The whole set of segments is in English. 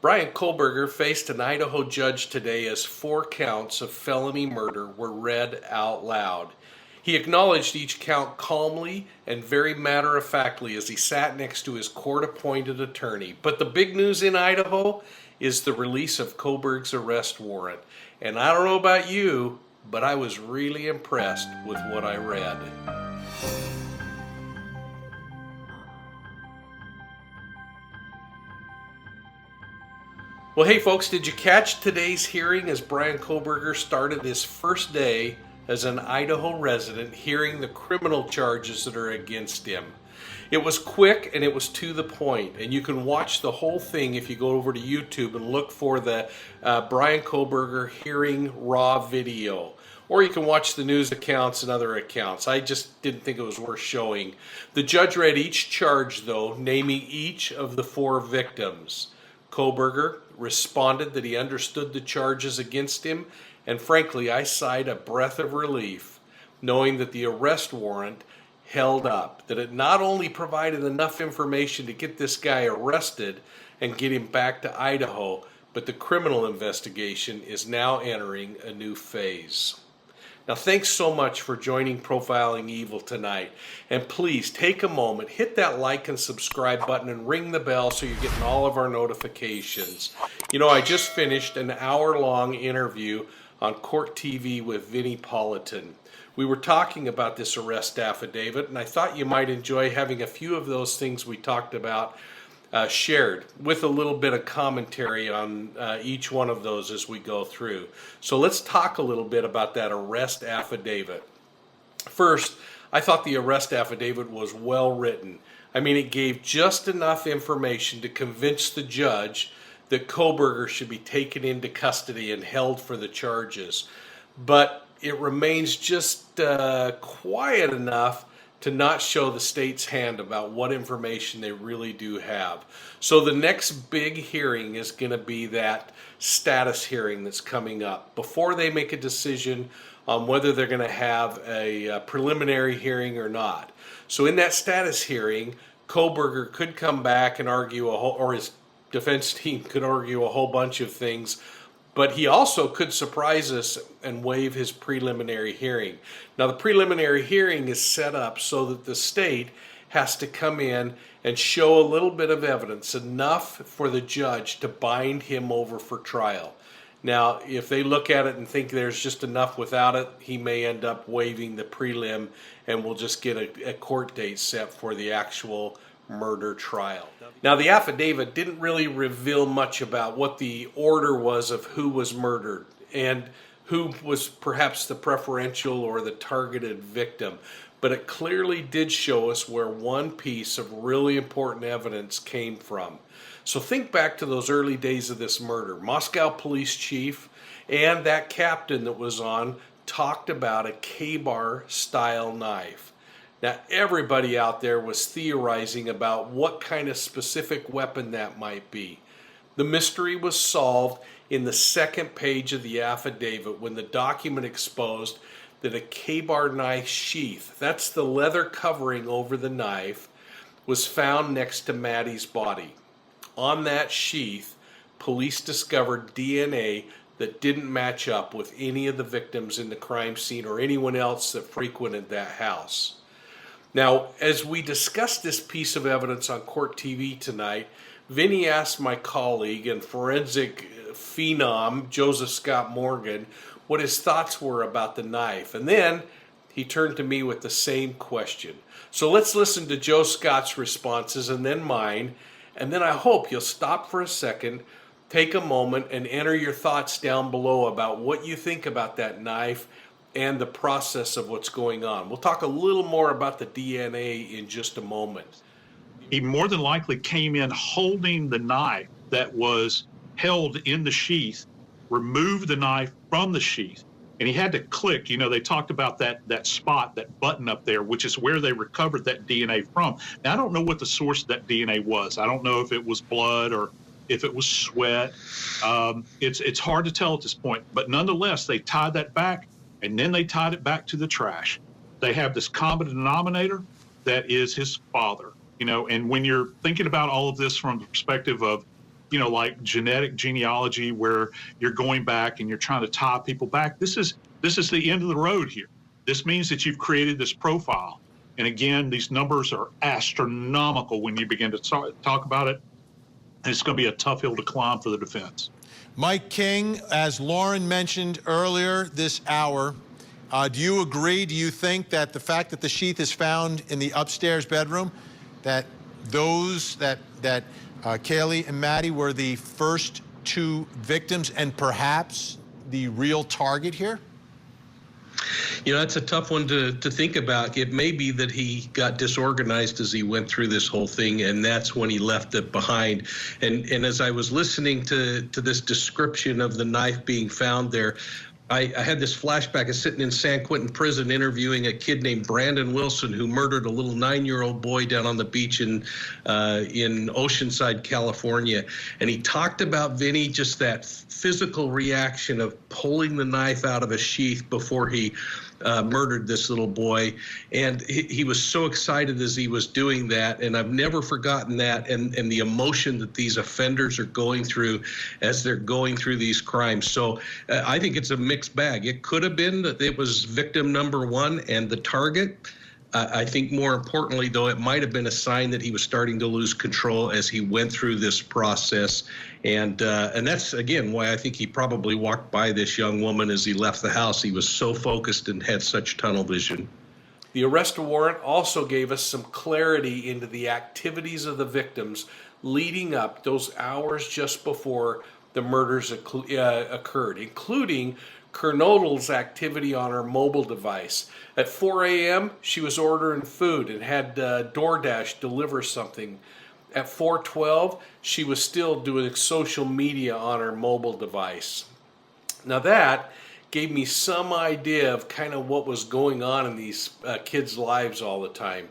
Brian Kohlberger faced an Idaho judge today as 4 counts of felony murder were read out loud. He acknowledged each count calmly and very matter-of-factly as he sat next to his court-appointed attorney. But the big news in Idaho is the release of Kohlberg's arrest warrant. And I don't know about you, but I was really impressed with what I read. Well, hey folks, did you catch today's hearing as Brian Kohlberger started his first day as an Idaho resident hearing the criminal charges that are against him? It was quick and it was to the point, and you can watch the whole thing if you go over to YouTube and look for the Brian Kohlberger hearing raw video. Or you can watch the news accounts and other accounts. I just didn't think it was worth showing. The judge read each charge, though, naming each of the 4 victims. Kohlberger responded that he understood the charges against him, and frankly, I sighed a breath of relief, knowing that the arrest warrant held up, that it not only provided enough information to get this guy arrested and get him back to Idaho, but the criminal investigation is now entering a new phase. Now, thanks so much for joining Profiling Evil tonight. And please take a moment, hit that like and subscribe button and ring the bell so you're getting all of our notifications. You know, I just finished an hour-long interview on Court TV with Vinnie Politan. We were talking about this arrest affidavit, and I thought you might enjoy having a few of those things we talked about shared with a little bit of commentary on each one of those as we go through. So let's talk a little bit about that arrest affidavit. First, I thought the arrest affidavit was well written. I mean, it gave just enough information to convince the judge that Kohlberger should be taken into custody and held for the charges. But it remains just quiet enough to not show the state's hand about what information they really do have. So the next big hearing is going to be that status hearing that's coming up before they make a decision on whether they're going to have a preliminary hearing or not. So in that status hearing, Kohlberger could come back and argue or his defense team could argue a whole bunch of things, but he also could surprise us and waive his preliminary hearing. Now, the preliminary hearing is set up so that the state has to come in and show a little bit of evidence, enough for the judge to bind him over for trial. Now, if they look at it and think there's just enough without it, he may end up waiving the prelim and we'll just get a court date set for the actual murder trial. Now, the affidavit didn't really reveal much about what the order was of who was murdered and who was perhaps the preferential or the targeted victim, but it clearly did show us where one piece of really important evidence came from. So think back to those early days of this murder. Moscow police chief and that captain that was on talked about a K-bar style knife. Now, everybody out there was theorizing about what kind of specific weapon that might be. The mystery was solved in the second page of the affidavit when the document exposed that a K-bar knife sheath, that's the leather covering over the knife, was found next to Maddie's body. On that sheath, police discovered DNA that didn't match up with any of the victims in the crime scene or anyone else that frequented that house. Now, as we discussed this piece of evidence on Court TV tonight, Vinnie asked my colleague and forensic phenom, Joseph Scott Morgan, what his thoughts were about the knife. And then he turned to me with the same question. So let's listen to Joe Scott's responses and then mine. And then I hope you'll stop for a second, take a moment, and enter your thoughts down below about what you think about that knife and the process of what's going on. We'll talk a little more about the DNA in just a moment. He more than likely came in holding the knife that was held in the sheath, removed the knife from the sheath, and he had to click. You know, they talked about that spot, that button up there, which is where they recovered that DNA from. Now, I don't know what the source of that DNA was. I don't know if it was blood or if it was sweat. It's hard to tell at this point, but nonetheless, they tied that back, and then they tied it back to the trash. They have this common denominator that is his father, you know, and when you're thinking about all of this from the perspective of, like genetic genealogy where you're going back and you're trying to tie people back. This is the end of the road here. This means that you've created this profile. And again, these numbers are astronomical when you begin to talk about it. And it's going to be a tough hill to climb for the defense. Mike King, as Lauren mentioned earlier this hour, do you agree? Do you think that the fact that the sheath is found in the upstairs bedroom, that Kaylee and Maddie were the first two victims and perhaps the real target here? That's a tough one to think about. It may be that he got disorganized as he went through this whole thing, and that's when he left it behind. And as I was listening to this description of the knife being found there, I had this flashback of sitting in San Quentin prison interviewing a kid named Brandon Wilson, who murdered a little 9-year-old boy down on the beach in Oceanside, California. And he talked about, Vinny, just that physical reaction of pulling the knife out of a sheath before he murdered this little boy. And he was so excited as he was doing that. And I've never forgotten that and the emotion that these offenders are going through as they're going through these crimes. So I think it's a mixed bag. It could have been that it was victim number one and the target. I think more importantly, though, it might have been a sign that he was starting to lose control as he went through this process. And that's, again, why I think he probably walked by this young woman as he left the house. He was so focused and had such tunnel vision. The arrest warrant also gave us some clarity into the activities of the victims leading up those hours just before the murders occurred, including Kernodle's activity on her mobile device. At 4 a.m., she was ordering food and had DoorDash deliver something. At 4:12, she was still doing social media on her mobile device. Now that gave me some idea of kind of what was going on in these kids' lives all the time.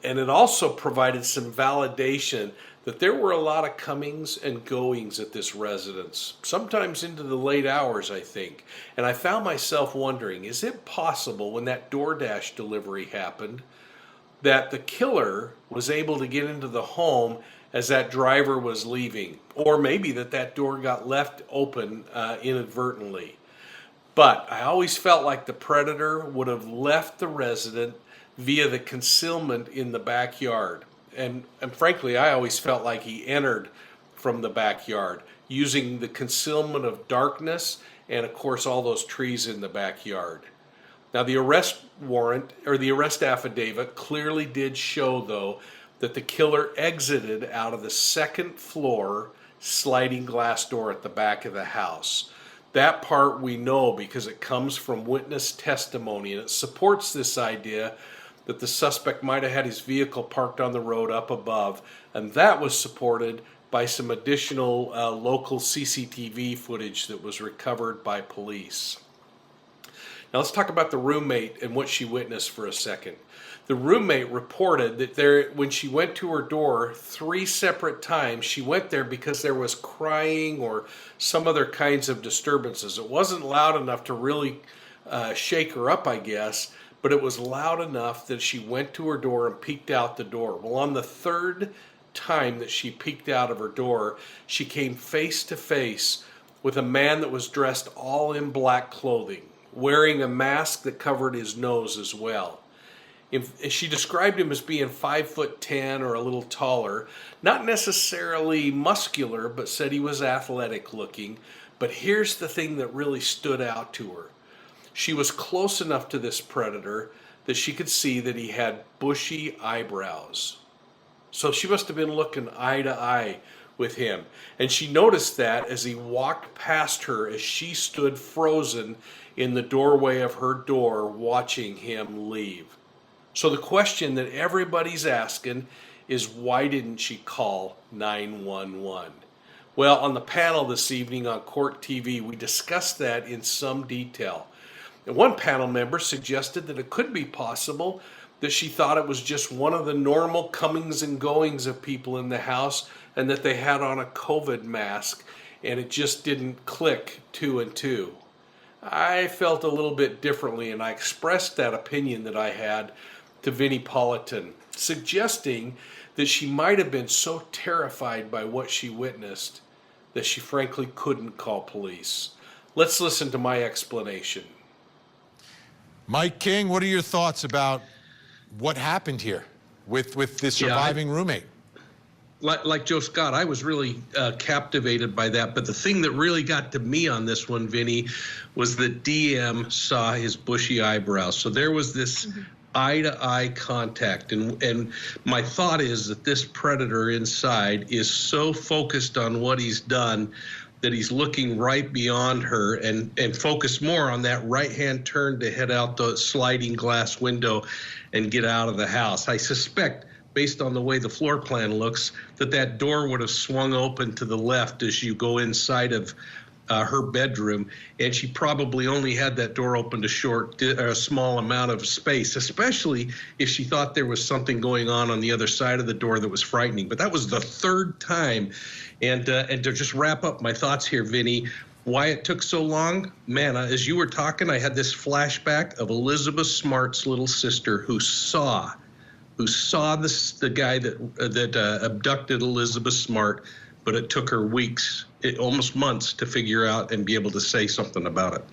And it also provided some validation that there were a lot of comings and goings at this residence, sometimes into the late hours, I think. And I found myself wondering, is it possible when that DoorDash delivery happened that the killer was able to get into the home as that driver was leaving? Or maybe that door got left open inadvertently. But I always felt like the predator would have left the resident via the concealment in the backyard. And frankly, I always felt like he entered from the backyard using the concealment of darkness and, of course, all those trees in the backyard. Now, the arrest warrant or the arrest affidavit clearly did show, though, that the killer exited out of the second floor sliding glass door at the back of the house. That part we know because it comes from witness testimony, and it supports this idea that the suspect might have had his vehicle parked on the road up above, and that was supported by some additional local CCTV footage that was recovered by police. Now let's talk about the roommate and what she witnessed for a second. The roommate reported that when she went to her door 3 separate times, she went there because there was crying or some other kinds of disturbances. It wasn't loud enough to really shake her up, I guess, but it was loud enough that she went to her door and peeked out the door. Well, on the 3rd time that she peeked out of her door, she came face to face with a man that was dressed all in black clothing, wearing a mask that covered his nose as well. She described him as being 5'10" or a little taller, not necessarily muscular, but said he was athletic looking. But here's the thing that really stood out to her. She was close enough to this predator that she could see that he had bushy eyebrows. So she must have been looking eye to eye with him. And she noticed that as he walked past her as she stood frozen in the doorway of her door watching him leave. So the question that everybody's asking is, why didn't she call 911? Well, on the panel this evening on Court TV, we discussed that in some detail. And one panel member suggested that it could be possible that she thought it was just one of the normal comings and goings of people in the house and that they had on a COVID mask and it just didn't click 2 and 2. I felt a little bit differently, and I expressed that opinion that I had to Vinnie Politan, suggesting that she might have been so terrified by what she witnessed that she frankly couldn't call police. Let's listen to my explanation. Mike King, what are your thoughts about what happened here with the surviving roommate? Like Joe Scott, I was really captivated by that. But the thing that really got to me on this one, Vinny, was that DM saw his bushy eyebrows. So there was this eye-to-eye contact. And my thought is that this predator inside is so focused on what he's done that he's looking right beyond her and focused more on that right-hand turn to head out the sliding glass window and get out of the house. I suspect, based on the way the floor plan looks, that door would have swung open to the left as you go inside of her bedroom, and she probably only had that door open to a small amount of space, especially if she thought there was something going on the other side of the door that was frightening. But that was the third time. And to just wrap up my thoughts here, Vinny, why it took so long, man, as you were talking, I had this flashback of Elizabeth Smart's little sister who saw the guy that abducted Elizabeth Smart, but it took her weeks, almost months, to figure out and be able to say something about it.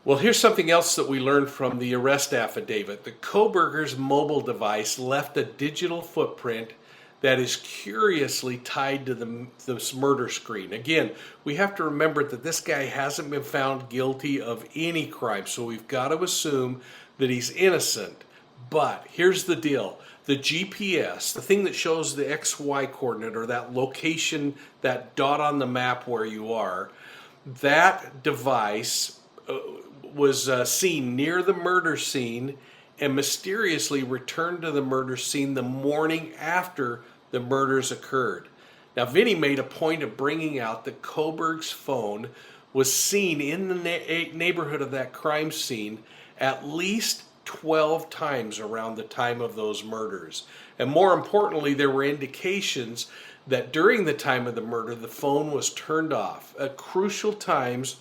Well, here's something else that we learned from the arrest affidavit. The Kohberger's mobile device left a digital footprint that is curiously tied to this murder screen. Again, we have to remember that this guy hasn't been found guilty of any crime, so we've got to assume that he's innocent. But here's the deal. The GPS, the thing that shows the XY coordinate, or that location, that dot on the map where you are, that device was seen near the murder scene and mysteriously returned to the murder scene the morning after the murders occurred. Now, Vinny made a point of bringing out that Kohberg's phone was seen in the neighborhood of that crime scene at least 12 times around the time of those murders. And more importantly, there were indications that during the time of the murder, the phone was turned off at crucial times,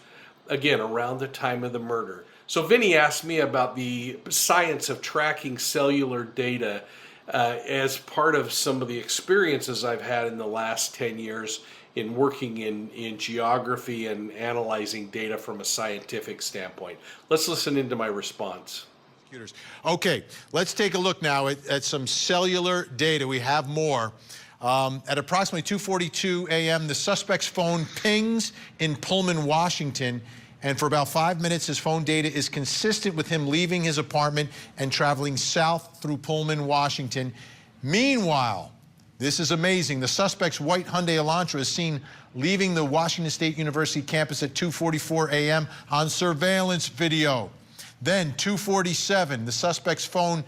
again, around the time of the murder. So Vinny asked me about the science of tracking cellular data as part of some of the experiences I've had in the last 10 years in working in geography and analyzing data from a scientific standpoint. Let's listen into my response. Okay, let's take a look now at some cellular data. We have more. At approximately 2:42 a.m., the suspect's phone pings in Pullman, Washington, and for about 5 minutes, his phone data is consistent with him leaving his apartment and traveling south through Pullman, Washington. Meanwhile, this is amazing, the suspect's white Hyundai Elantra is seen leaving the Washington State University campus at 2:44 a.m. on surveillance video. Then 2:47, the suspect's phone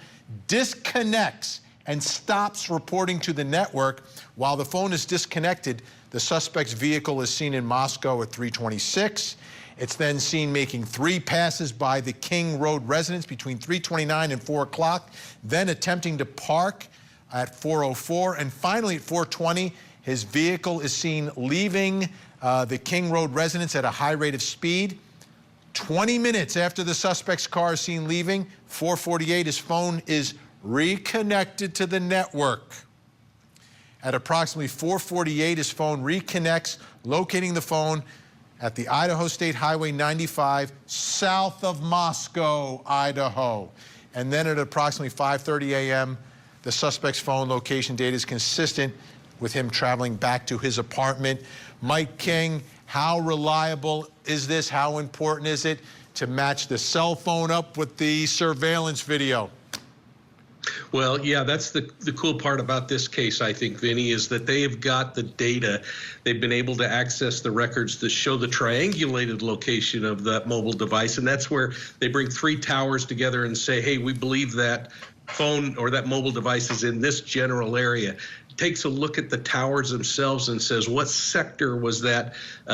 disconnects and stops reporting to the network. While the phone is disconnected, the suspect's vehicle is seen in Moscow at 3:26. It's then seen making 3 passes by the King Road residence between 3:29 and 4 o'clock, then attempting to park at 4:04, and finally at 4:20, his vehicle is seen leaving the King Road residence at a high rate of speed. 20 minutes after the suspect's car is seen leaving, 4:48, his phone is reconnected to the network. At approximately 4:48, his phone reconnects, locating the phone at the Idaho State Highway 95, south of Moscow, Idaho. And then at approximately 5:30 a.m., the suspect's phone location data is consistent with him traveling back to his apartment. Mike King, how reliable is this? How important is it to match the cell phone up with the surveillance video? Well, yeah, that's the cool part about this case, I think, Vinny, is that they have got the data. They've been able to access the records that show the triangulated location of that mobile device. And that's where they bring 3 towers together and say, hey, we believe that phone or that mobile device is in this general area. Takes a look at the towers themselves and says, what sector was that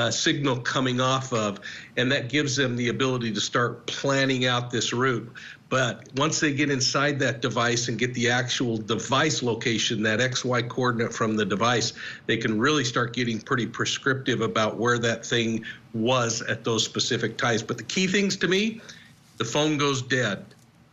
signal coming off of? And that gives them the ability to start planning out this route. But once they get inside that device and get the actual device location, that XY coordinate from the device, they can really start getting pretty prescriptive about where that thing was at those specific times. But the key things to me, the phone goes dead.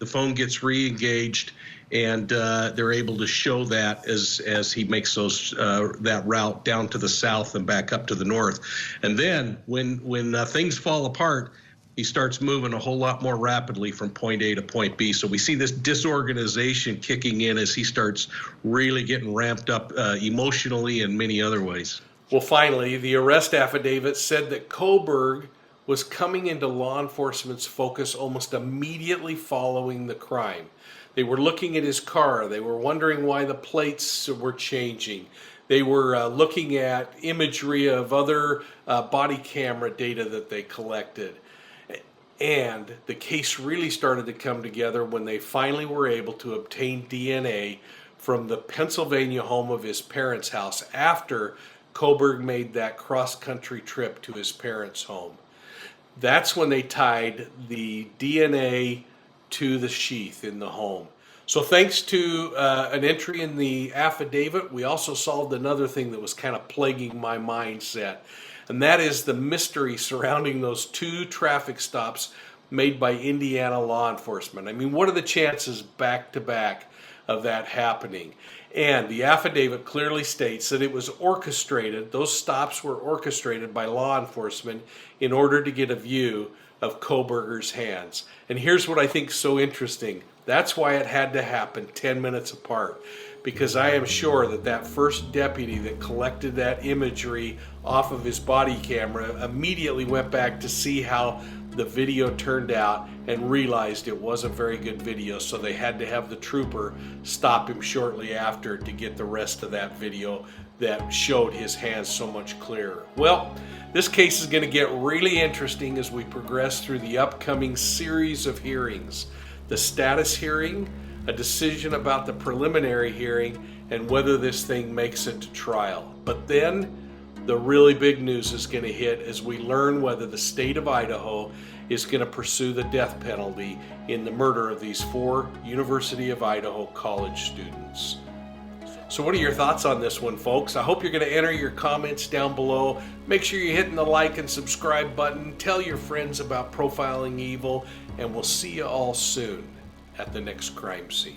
the phone gets re-engaged, and they're able to show that as he makes that route down to the south and back up to the north. And then when things fall apart, he starts moving a whole lot more rapidly from point A to point B. So we see this disorganization kicking in as he starts really getting ramped up emotionally and many other ways. Well, finally, the arrest affidavit said that Kohlberg was coming into law enforcement's focus almost immediately following the crime. They were looking at his car. They were wondering why the plates were changing. They were looking at imagery of other body camera data that they collected. And the case really started to come together when they finally were able to obtain DNA from the Pennsylvania home of his parents' house after Kohlberg made that cross-country trip to his parents' home. That's when they tied the DNA to the sheath in the home. So thanks to an entry in the affidavit, we also solved another thing that was kind of plaguing my mindset, and that is the mystery surrounding those 2 traffic stops made by Indiana law enforcement. I mean, what are the chances back to back of that happening? And the affidavit clearly states that it was orchestrated, those stops were orchestrated by law enforcement in order to get a view of Kohlberger's hands. And here's what I think is so interesting. That's why it had to happen 10 minutes apart, because I am sure that that first deputy that collected that imagery off of his body camera immediately went back to see how the video turned out and realized it wasn't very good video, so they had to have the trooper stop him shortly after to get the rest of that video that showed his hands so much clearer. Well, this case is going to get really interesting as we progress through the upcoming series of hearings. The status hearing, a decision about the preliminary hearing, and whether this thing makes it to trial. But then the really big news is going to hit as we learn whether the state of Idaho is going to pursue the death penalty in the murder of these 4 University of Idaho college students. So what are your thoughts on this one, folks? I hope you're going to enter your comments down below. Make sure you're hitting the like and subscribe button. Tell your friends about Profiling Evil, and we'll see you all soon at the next crime scene.